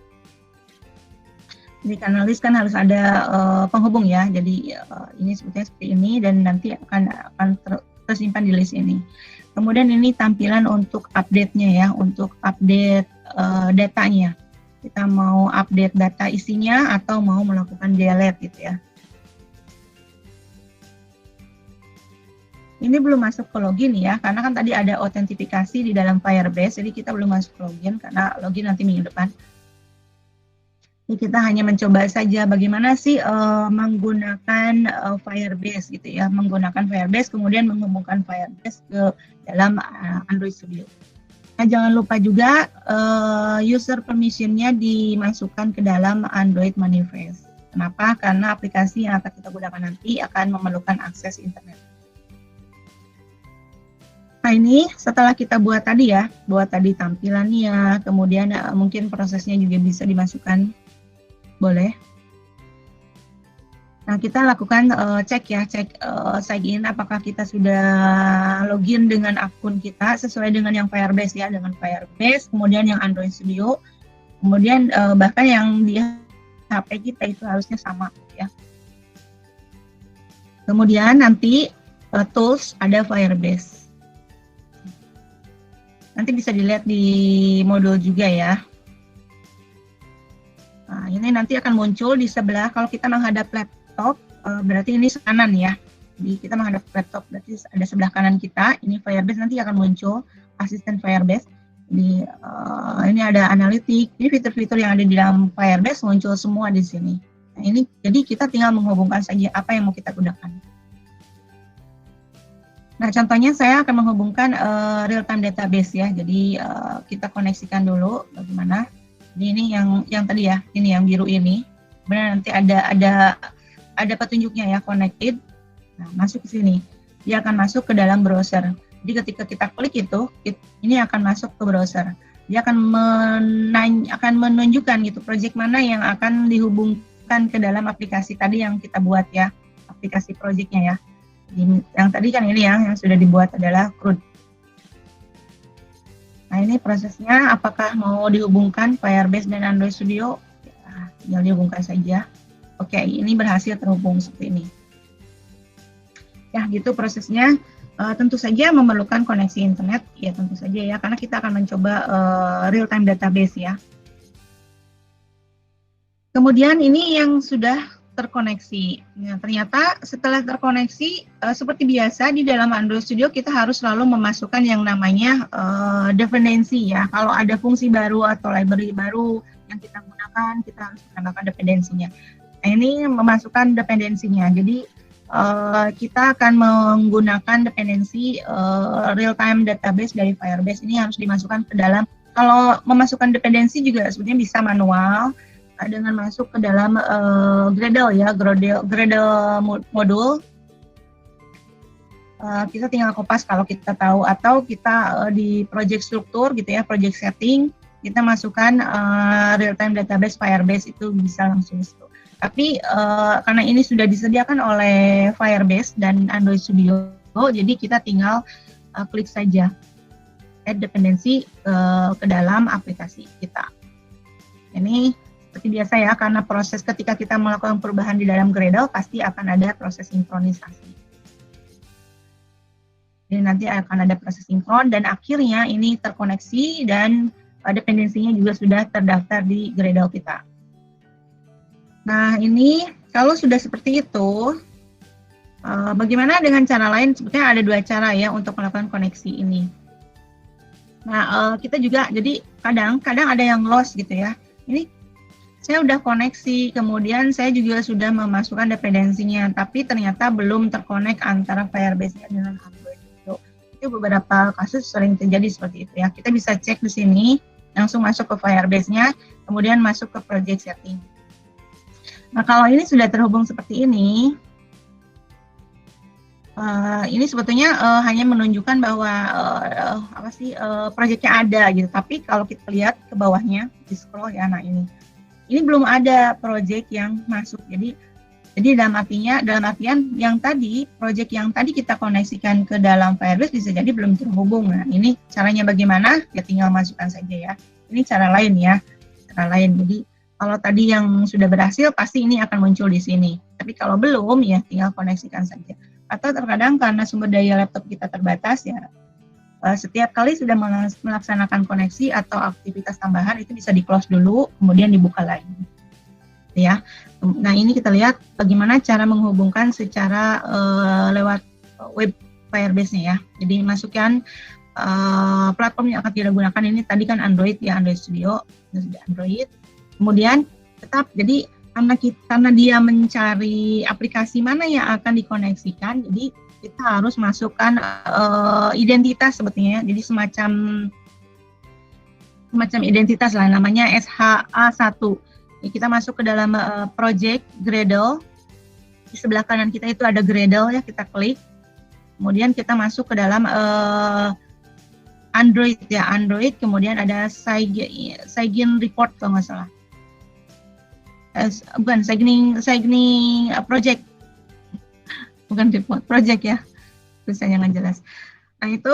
Jadi karena list kan harus ada penghubung ya. Jadi ini sebetulnya seperti ini dan nanti akan tersimpan di list ini. Kemudian ini tampilan untuk update-nya ya, untuk update datanya. Kita mau update data isinya atau mau melakukan delete gitu ya. Ini belum masuk ke login ya, karena kan tadi ada autentifikasi di dalam Firebase, jadi kita belum masuk ke login karena login nanti minggu depan. Jadi kita hanya mencoba saja bagaimana sih menggunakan Firebase gitu ya, menggunakan Firebase kemudian menghubungkan Firebase ke dalam Android Studio. Nah, jangan lupa juga user permission-nya dimasukkan ke dalam Android Manifest. Kenapa? Karena aplikasi yang akan kita gunakan nanti akan memerlukan akses internet. Nah, ini setelah kita buat tadi ya, buat tadi tampilannya, kemudian mungkin prosesnya juga bisa dimasukkan, boleh. Nah, kita lakukan cek ya, sign in apakah kita sudah login dengan akun kita sesuai dengan yang Firebase ya, dengan Firebase, kemudian yang Android Studio, kemudian bahkan yang di HP kita itu harusnya sama ya. Kemudian nanti tools ada Firebase. Nanti bisa dilihat di modul juga ya. Nah, ini nanti akan muncul di sebelah, kalau kita menghadap laptop, berarti ini kanan ya. Jadi kita menghadap laptop, berarti ada sebelah kanan kita, ini Firebase nanti akan muncul, asisten Firebase. Jadi ini ada analitik, ini fitur-fitur yang ada di dalam Firebase muncul semua di sini. Nah, ini jadi kita tinggal menghubungkan saja apa yang mau kita gunakan. Nah, contohnya saya akan menghubungkan real-time database ya. Jadi kita koneksikan dulu bagaimana. Jadi ini yang tadi ya, ini yang biru ini. Kemudian nanti ada petunjuknya ya, connected. Nah, masuk ke sini. Dia akan masuk ke dalam browser. Jadi ketika kita klik itu, ini akan masuk ke browser. Dia akan menunjukkan gitu project mana yang akan dihubungkan ke dalam aplikasi tadi yang kita buat ya, aplikasi projectnya ya. Yang tadi kan ini yang sudah dibuat adalah CRUD. Nah, ini prosesnya apakah mau dihubungkan Firebase dan Android Studio? Ya, tinggal dihubungkan saja. Oke, ini berhasil terhubung seperti ini. Ya, gitu prosesnya. Tentu saja memerlukan koneksi internet, ya tentu saja ya, karena kita akan mencoba real-time database ya. Kemudian ini yang sudah terkoneksi. Nah, ternyata setelah terkoneksi, seperti biasa di dalam Android Studio kita harus selalu memasukkan yang namanya dependensi ya. Kalau ada fungsi baru atau library baru yang kita gunakan, kita harus menambahkan dependensinya. Nah, ini memasukkan dependensinya. Jadi kita akan menggunakan dependensi real-time database dari Firebase. Ini harus dimasukkan ke dalam. Kalau memasukkan dependensi juga sebetulnya bisa manual, dengan masuk ke dalam Gradle ya, Gradle modul. Kita tinggal kopas kalau kita tahu, atau kita di project struktur gitu ya, project setting, kita masukkan real-time database Firebase, itu bisa langsung itu. Tapi karena ini sudah disediakan oleh Firebase dan Android Studio, jadi kita tinggal klik saja add dependensi ke dalam aplikasi kita. Ini seperti biasa ya, karena proses ketika kita melakukan perubahan di dalam Gradle pasti akan ada proses sinkronisasi. Jadi nanti akan ada proses sinkron dan akhirnya ini terkoneksi dan dependensinya juga sudah terdaftar di Gradle kita. Nah, ini kalau sudah seperti itu, bagaimana dengan cara lain? Sebetulnya ada dua cara ya untuk melakukan koneksi ini. Nah, kita juga jadi kadang ada yang lost gitu ya. Ini saya udah koneksi, kemudian saya juga sudah memasukkan dependensinya, tapi ternyata belum terkonek antara Firebase-nya dengan Android. Itu beberapa kasus sering terjadi seperti itu ya. Kita bisa cek di sini, langsung masuk ke Firebase-nya, kemudian masuk ke project setting. Nah, kalau ini sudah terhubung seperti ini sebetulnya hanya menunjukkan bahwa proyeknya ada gitu. Tapi kalau kita lihat ke bawahnya, di scroll ya, nah ini belum ada proyek yang masuk. Jadi dalam artian yang tadi proyek yang tadi kita koneksikan ke dalam Firebase bisa jadi belum terhubung. Nah, ini caranya bagaimana? Ya tinggal masukkan saja ya. Ini cara lain ya, Jadi kalau tadi yang sudah berhasil pasti ini akan muncul di sini. Tapi kalau belum ya tinggal koneksikan saja. Atau terkadang karena sumber daya laptop kita terbatas ya, setiap kali sudah melaksanakan koneksi atau aktivitas tambahan itu bisa di-close dulu, kemudian dibuka lagi. Ya. Nah, ini kita lihat bagaimana cara menghubungkan secara lewat web Firebase-nya ya. Jadi masukkan platform yang akan kita gunakan ini tadi kan Android ya, Android Studio, Android. Kemudian tetap jadi karena dia mencari aplikasi mana yang akan dikoneksikan, jadi kita harus masukkan identitas sebetulnya, jadi semacam identitas lah, namanya SHA1. Jadi kita masuk ke dalam project Gradle, di sebelah kanan kita itu ada Gradle ya, kita klik, kemudian kita masuk ke dalam Android ya, Android, kemudian ada Cygin Report kalau nggak salah. Bukan Cygin project, bukan report, project ya, tulisannya nggak jelas. Nah itu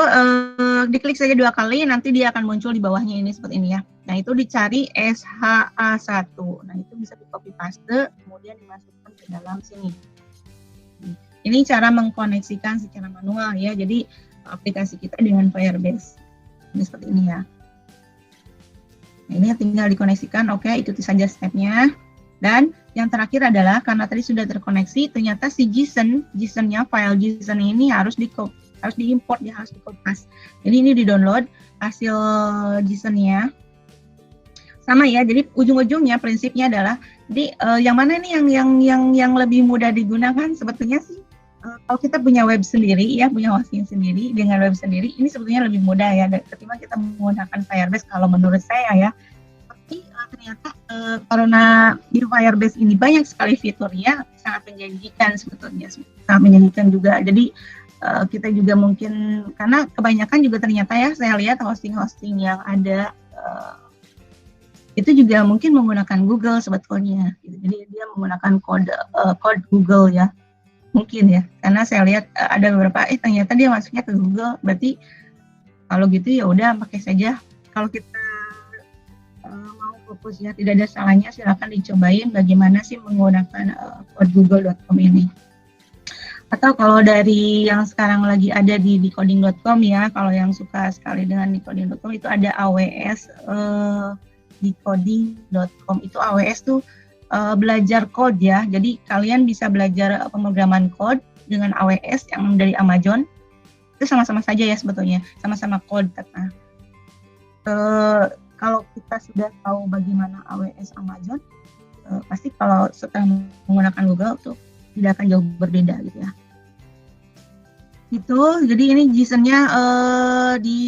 diklik saja 2 kali, nanti dia akan muncul di bawahnya ini seperti ini ya. Nah itu dicari SHA1, nah itu bisa di copy paste, kemudian dimasukkan ke dalam sini. Ini cara mengkoneksikan secara manual ya, jadi aplikasi kita dengan Firebase. Ini seperti ini ya. Nah, ini tinggal dikoneksikan, oke, ikuti saja stepnya. Dan yang terakhir adalah karena tadi sudah terkoneksi, ternyata si JSON-nya, file JSON ini harus diimport, dia harus dikopas. Jadi ini di-download hasil JSON-nya. Sama ya, jadi ujung-ujungnya prinsipnya adalah, jadi yang mana nih yang lebih mudah digunakan sebetulnya sih, kalau kita punya web sendiri ya, punya hosting sendiri dengan web sendiri, ini sebetulnya lebih mudah ya ketimbang kita menggunakan Firebase kalau menurut saya ya. Tapi ternyata karena di Firebase ini banyak sekali fiturnya, sangat menjanjikan sebetulnya, sangat menjanjikan juga. Jadi kita juga mungkin, karena kebanyakan juga ternyata ya, saya lihat hosting-hosting yang ada itu juga mungkin menggunakan Google sebetulnya. Jadi dia menggunakan kode Google ya, mungkin ya. Karena saya lihat ada beberapa, ternyata dia masuknya ke Google. Berarti kalau gitu ya udah pakai saja. Kalau kita mau fokus ya, tidak ada salahnya, silakan dicobain bagaimana sih menggunakan kode google.com ini. Atau kalau dari yang sekarang lagi ada di decoding.com ya, kalau yang suka sekali dengan decoding.com itu ada AWS decoding.com. Itu AWS tuh belajar code ya, jadi kalian bisa belajar pemrograman code dengan AWS yang dari Amazon. Itu sama-sama saja ya sebetulnya, sama-sama code. Nah, kalau kita sudah tahu bagaimana AWS Amazon, pasti kalau setelah menggunakan Google tuh tidak akan jauh berbeda gitu ya. Itu jadi ini JSON-nya di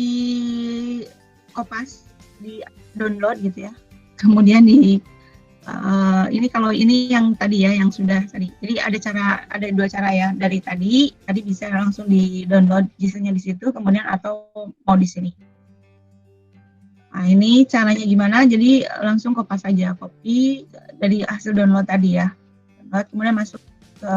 kopas, di download gitu ya. Kemudian di ini kalau ini yang tadi ya, yang sudah tadi. Jadi ada 2 cara ya. Dari tadi bisa langsung di download JSON-nya di situ, kemudian atau mau di sini. Nah, ini caranya gimana? Jadi langsung kopas saja, copy dari hasil download tadi ya. Download, kemudian masuk ke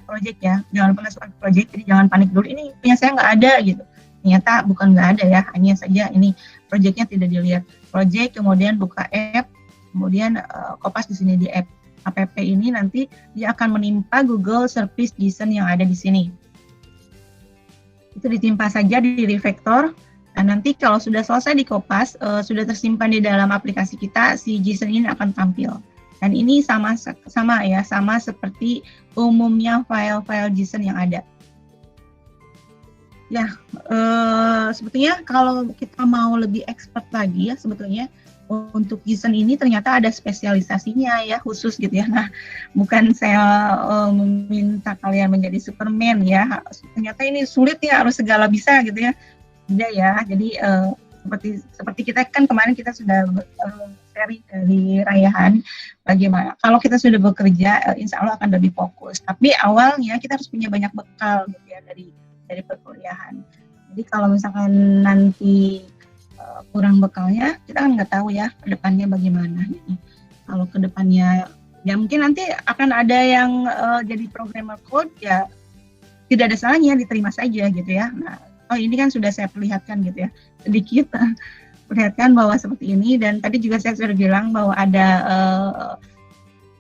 project ya. Jangan lupa masukkan ke project, jadi jangan panik dulu. Ini punya saya nggak ada gitu. Ternyata bukan nggak ada ya, hanya saja ini projectnya tidak dilihat. Project, kemudian buka app, kemudian kopas di sini di app. App ini nanti dia akan menimpa Google Service JSON yang ada di sini. Itu ditimpa saja di refactor. Nah, nanti kalau sudah selesai dikopas, sudah tersimpan di dalam aplikasi kita, si JSON ini akan tampil. Dan ini sama seperti umumnya file-file JSON yang ada. Ya, sebetulnya kalau kita mau lebih expert lagi ya, sebetulnya untuk JSON ini ternyata ada spesialisasinya ya, khusus gitu ya. Nah, bukan saya meminta kalian menjadi Superman ya. Ternyata ini sulit ya, harus segala bisa gitu ya. Tidak ya, jadi seperti kita kan kemarin kita sudah sharing dari Rayhan bagaimana kalau kita sudah bekerja insya Allah akan lebih fokus, tapi awalnya kita harus punya banyak bekal gitu ya dari perkuliahan. Jadi kalau misalkan nanti kurang bekalnya, kita kan nggak tahu ya ke depannya bagaimana. Jadi kalau ke depannya ya mungkin nanti akan ada yang jadi programmer code, ya tidak ada salahnya diterima saja gitu ya. Nah, ini kan sudah saya perlihatkan gitu ya, sedikit perlihatkan bahwa seperti ini, dan tadi juga saya sudah bilang bahwa ada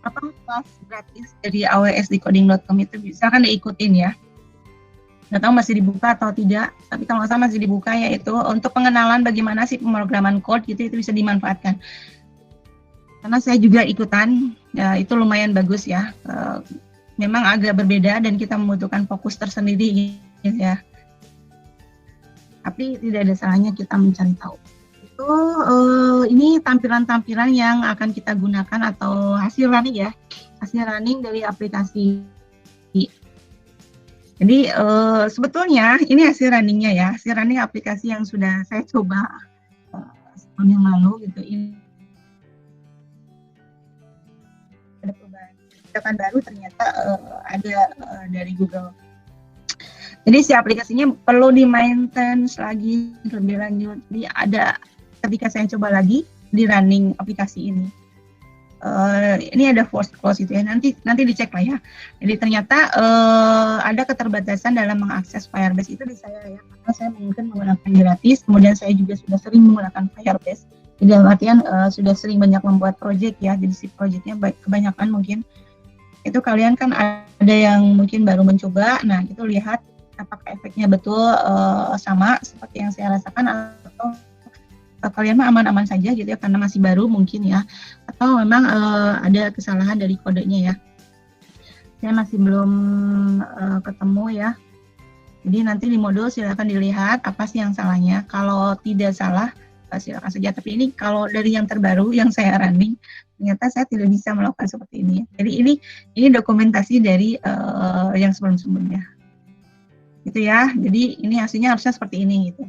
kelas gratis dari AWS di coding.com itu bisa kan diikutin ya. Nggak tahu masih dibuka atau tidak, tapi kalau nggak salah masih dibuka, yaitu untuk pengenalan bagaimana sih pemrograman code gitu, itu bisa dimanfaatkan. Karena saya juga ikutan, ya, itu lumayan bagus ya. Memang agak berbeda dan kita membutuhkan fokus tersendiri gitu ya. Tapi tidak ada salahnya kita mencari tahu. Itu ini tampilan-tampilan yang akan kita gunakan atau hasil running ya, hasil running dari aplikasi. Jadi sebetulnya ini hasil runningnya ya, hasil running aplikasi yang sudah saya coba setahun yang lalu gitu. Ini ada perubahan kebijakan baru ternyata ada dari Google. Jadi si aplikasinya perlu di maintenance lagi lebih lanjut. Jadi ada ketika saya coba lagi di running aplikasi ini. Ini ada force close itu ya, nanti dicek lah ya. Jadi ternyata ada keterbatasan dalam mengakses Firebase itu di saya ya, karena saya mungkin menggunakan gratis, kemudian saya juga sudah sering menggunakan Firebase. Jadi dalam artian sudah sering banyak membuat project ya, jadi si projectnya kebanyakan mungkin itu kalian kan ada yang mungkin baru mencoba, nah itu lihat apakah efeknya betul sama seperti yang saya rasakan, atau kalian mah aman-aman saja gitu ya karena masih baru mungkin ya, atau memang ada kesalahan dari kodenya ya. Saya masih belum ketemu ya. Jadi nanti di modul silakan dilihat apa sih yang salahnya. Kalau tidak salah silakan saja. Tapi ini kalau dari yang terbaru yang saya running, ternyata saya tidak bisa melakukan seperti ini. Jadi ini dokumentasi dari yang sebelum-sebelumnya. Gitu ya. Jadi ini hasilnya harusnya seperti ini gitu.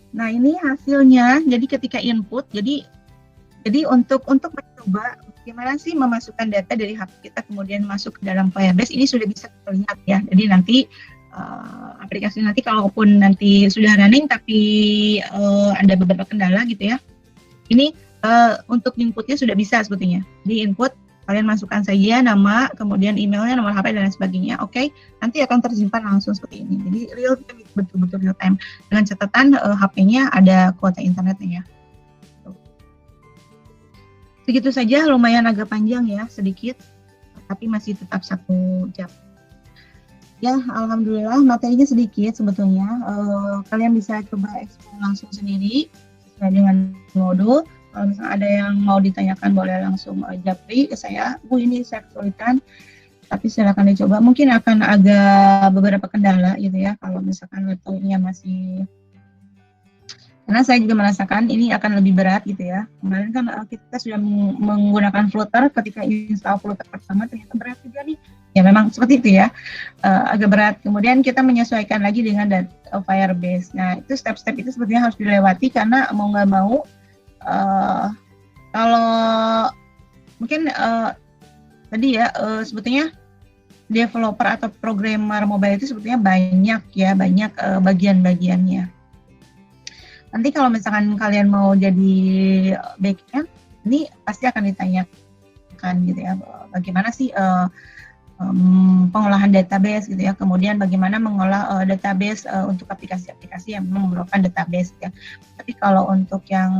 Nah ini hasilnya, jadi ketika input, jadi untuk mencoba bagaimana sih memasukkan data dari HP kita kemudian masuk ke dalam Firebase, ini sudah bisa kita lihat ya. Jadi nanti aplikasi nanti kalaupun nanti sudah running tapi ada beberapa kendala gitu ya, ini untuk inputnya sudah bisa sebetulnya. Di input kalian masukkan saja nama, kemudian emailnya, nomor HP dan lain sebagainya. Oke, nanti akan tersimpan langsung seperti ini. Jadi real time, betul-betul real time. Dengan catatan HP-nya ada kuota internetnya ya. Segitu saja, lumayan agak panjang ya, sedikit, tapi masih tetap 1 jam. Ya, alhamdulillah materinya sedikit sebetulnya. Kalian bisa coba explore langsung sendiri sesuai dengan modul. Kalau misalnya ada yang mau ditanyakan boleh langsung japri ke saya. Bu, ini saya kesulitan, tapi silakan dicoba. Mungkin akan agak beberapa kendala gitu ya. Kalau misalkan laptopnya masih, karena saya juga merasakan ini akan lebih berat gitu ya. Kemarin kan kita sudah menggunakan Flutter, ketika install Flutter pertama ternyata berat juga nih. Ya memang seperti itu ya, agak berat. Kemudian kita menyesuaikan lagi dengan Firebase. Nah itu step-step itu sepertinya harus dilewati karena mau nggak mau. Kalau mungkin tadi ya sebetulnya developer atau programmer mobile itu sebetulnya banyak bagian-bagiannya. Nanti kalau misalkan kalian mau jadi backend, ini pasti akan ditanyakan gitu ya, bagaimana sih pengolahan database gitu ya, kemudian bagaimana mengolah database untuk aplikasi-aplikasi yang memerlukan database ya. Tapi kalau untuk yang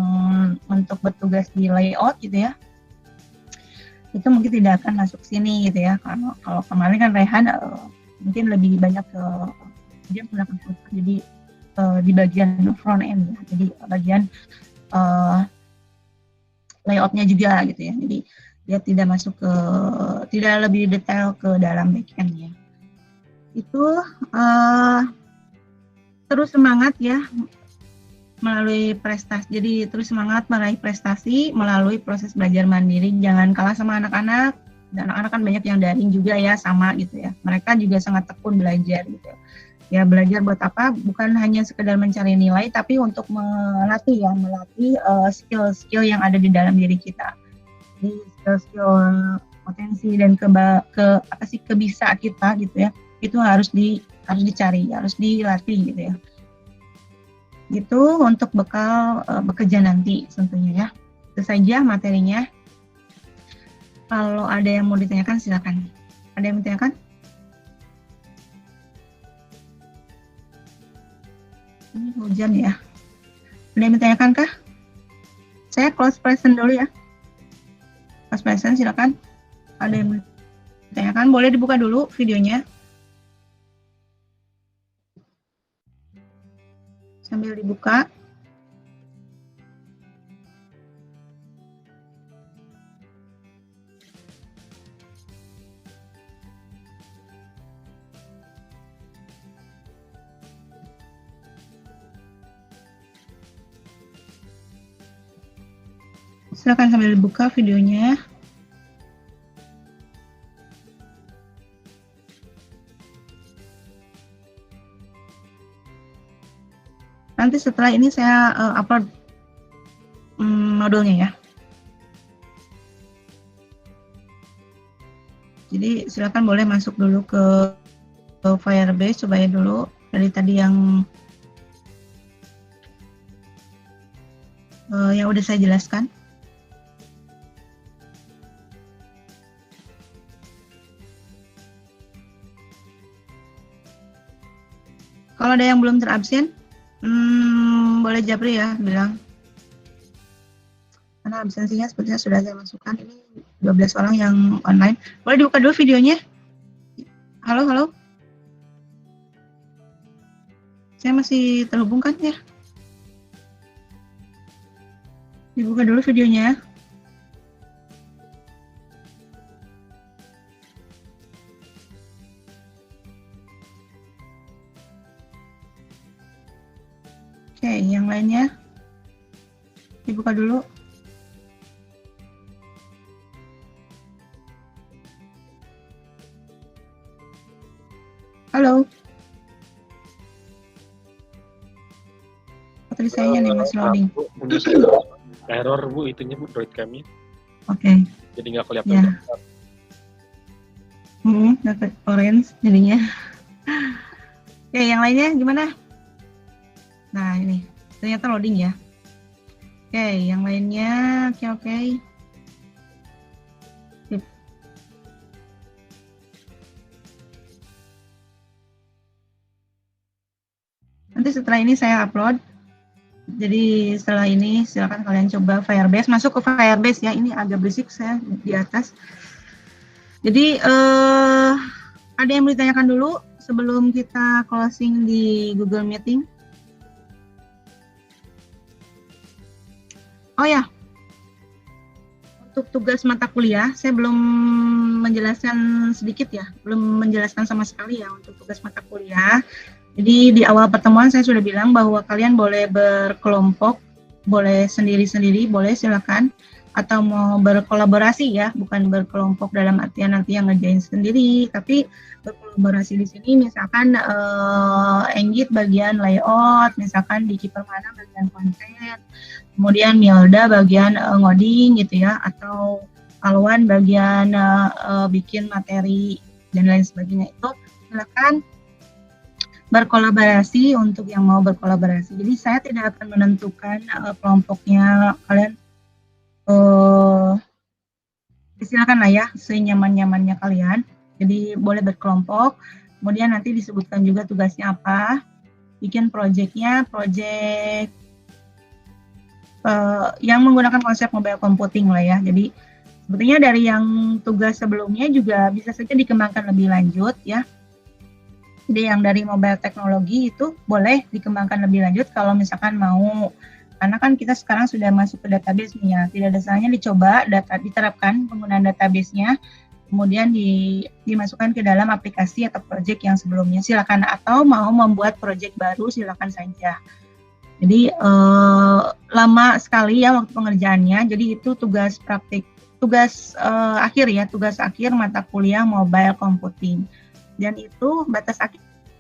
untuk bertugas di layout gitu ya, itu mungkin tidak akan masuk sini gitu ya. Kalau kemarin kan Rayhan mungkin lebih banyak ke dia menggunakan Flutter, jadi di bagian front end ya, jadi bagian layoutnya juga gitu ya. Jadi dia tidak masuk ke, tidak lebih detail ke dalam backend-nya. Itu terus semangat ya melalui prestasi. Jadi terus semangat meraih prestasi melalui proses belajar mandiri. Jangan kalah sama anak-anak. Dan anak-anak kan banyak yang daring juga ya, sama gitu ya. Mereka juga sangat tekun belajar gitu. Ya belajar buat apa? Bukan hanya sekedar mencari nilai, tapi untuk melatih skill-skill yang ada di dalam diri kita. Jadi skill-skill potensi dan kebisa kita gitu ya, itu harus dicari, harus dilatih gitu ya. Gitu untuk bekal bekerja nanti tentunya ya. Itu saja materinya. Kalau ada yang mau ditanyakan silakan. Ada yang mau ditanyakan? Ini hujan ya. Ada yang ditanyakan kah? Saya close present dulu ya. Close present silakan. Ada yang mau ditanyakan? Boleh dibuka dulu videonya. Sambil dibuka. Silakan sambil dibuka videonya. Nanti setelah ini saya upload modulnya ya. Jadi silakan boleh masuk dulu ke Firebase, cobain dulu dari tadi yang udah saya jelaskan. Kalau ada yang belum terabsen, boleh Japri ya bilang. Karena absensinya sepertinya sudah saya masukkan. Ini 12 orang yang online. Boleh dibuka dulu videonya. Halo. Saya masih terhubung kan ya? Dibuka dulu videonya. Oke, yang lainnya dibuka dulu. Halo. Tadi saya nih masih loading. Bu, error Bu, itunya Bu, Droid kami. Oke. Jadi nggak kelihatan. Ya. Dapat orange jadinya. Oke, yang lainnya gimana? Nah, ini ternyata loading ya. Oke, yang lainnya oke. Sip. Nanti setelah ini saya upload. Jadi setelah ini silakan kalian coba Firebase, masuk ke Firebase ya. Ini agak berisik saya di atas. Jadi ada yang mau ditanyakan dulu sebelum kita closing di Google Meeting? Oh ya, untuk tugas mata kuliah, saya belum menjelaskan sedikit ya, belum menjelaskan sama sekali ya untuk tugas mata kuliah. Jadi di awal pertemuan saya sudah bilang bahwa kalian boleh berkelompok, boleh sendiri-sendiri, boleh silakan, atau mau berkolaborasi ya, bukan berkelompok dalam artian nanti yang ngerjain sendiri, tapi berkolaborasi di sini misalkan Enggit bagian layout, misalkan Diki Permana bagian konten, kemudian Milda bagian ngoding gitu ya, atau Alwan bagian bikin materi dan lain sebagainya. Itu silakan berkolaborasi untuk yang mau berkolaborasi. Jadi saya tidak akan menentukan kelompoknya, kalian silakan lah ya senyaman-nyamannya kalian. Jadi boleh berkelompok, kemudian nanti disebutkan juga tugasnya apa, bikin project yang menggunakan konsep mobile computing lah ya. Jadi sebetulnya dari yang tugas sebelumnya juga bisa saja dikembangkan lebih lanjut ya. Jadi yang dari mobile teknologi itu boleh dikembangkan lebih lanjut kalau misalkan mau, karena kan kita sekarang sudah masuk ke database nih ya, tidak ada salahnya dicoba diterapkan penggunaan database-nya, kemudian dimasukkan ke dalam aplikasi atau project yang sebelumnya, silakan, atau mau membuat project baru silakan saja. Jadi lama sekali ya waktu pengerjaannya, jadi itu tugas praktik, tugas akhir ya, tugas akhir mata kuliah mobile computing. Dan itu batas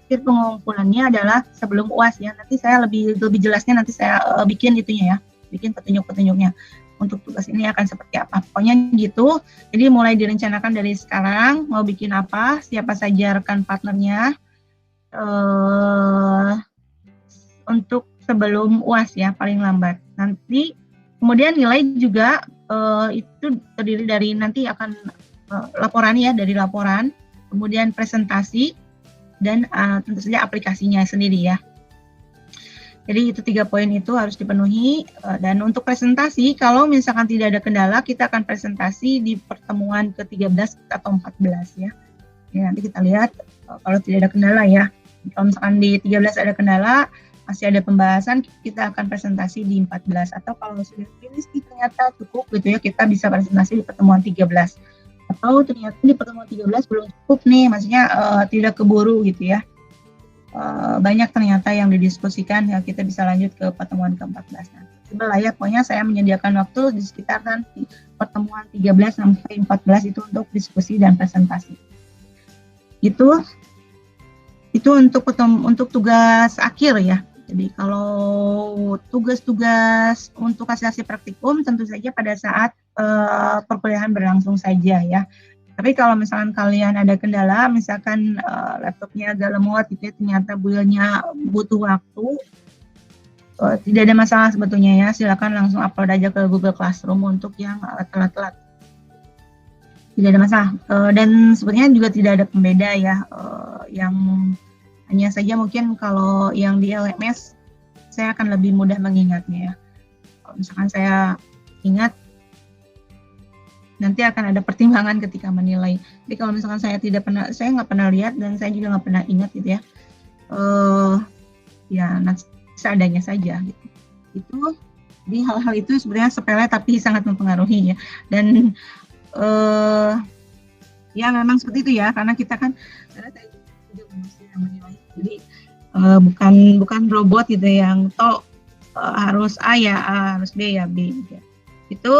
akhir pengumpulannya adalah sebelum UAS ya. Nanti saya lebih jelasnya nanti saya bikin itunya ya, bikin petunjuk-petunjuknya. Untuk tugas ini akan seperti apa. Pokoknya gitu. Jadi mulai direncanakan dari sekarang mau bikin apa, siapa saja rekan partnernya untuk sebelum UAS ya paling lambat. Nanti kemudian nilai juga itu terdiri dari nanti akan laporan ya, dari laporan, kemudian presentasi dan tentu saja aplikasinya sendiri ya. Jadi itu 3 poin itu harus dipenuhi, dan untuk presentasi kalau misalkan tidak ada kendala kita akan presentasi di pertemuan ke-13 atau 14 ya. Ya nanti kita lihat kalau tidak ada kendala ya. Kalau misalkan di 13 ada kendala, masih ada pembahasan, kita akan presentasi di 14 atau kalau sudah finish ternyata cukup gitu ya, kita bisa presentasi di pertemuan 13. Atau ternyata di pertemuan 13 belum cukup nih, maksudnya tidak keburu gitu ya. Banyak ternyata yang didiskusikan ya, kita bisa lanjut ke pertemuan ke-14 nanti. Sebelah ya, pokoknya saya menyediakan waktu di sekitar nanti pertemuan 13 sampai 14 itu untuk diskusi dan presentasi. Itu untuk tugas akhir ya. Jadi kalau tugas-tugas untuk hasil praktikum tentu saja pada saat perkuliahan berlangsung saja ya. Tapi kalau misalkan kalian ada kendala, misalkan laptopnya agak lemot gitu ya, ternyata buildnya butuh waktu, tidak ada masalah sebetulnya ya, silakan langsung upload aja ke Google Classroom untuk yang telat-telat. Tidak ada masalah, dan sebetulnya juga tidak ada pembeda ya, yang hanya saja mungkin kalau yang di LMS, saya akan lebih mudah mengingatnya ya. Kalau misalkan saya ingat, nanti akan ada pertimbangan ketika menilai. Jadi kalau misalkan saya nggak pernah lihat dan saya juga nggak pernah ingat gitu ya, ya nanti seadanya saja gitu. Jadi hal-hal itu sebenarnya sepele tapi sangat mempengaruhi ya. Dan ya memang seperti itu ya, karena saya juga manusia yang menilai. Jadi bukan robot gitu yang harus A ya A, harus B ya B gitu. Itu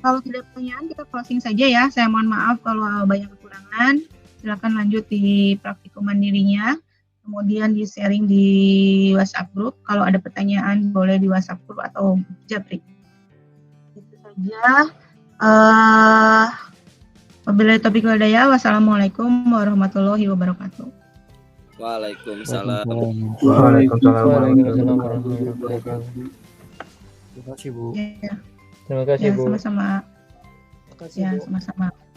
kalau tidak pertanyaan, kita closing saja ya. Saya mohon maaf kalau banyak kekurangan. Silakan lanjut di praktikum mandirinya. Kemudian di sharing di WhatsApp group. Kalau ada pertanyaan, boleh di WhatsApp group atau Japri. Itu saja. Wabillahi taufiq wal hidayah. Wassalamualaikum warahmatullahi wabarakatuh. Waalaikumsalam. Waalaikumsalam warahmatullahi wabarakatuh. Terima kasih Bu. Terima kasih Ya, Bu. sama-sama. Terima kasih Ya, Bu. sama-sama.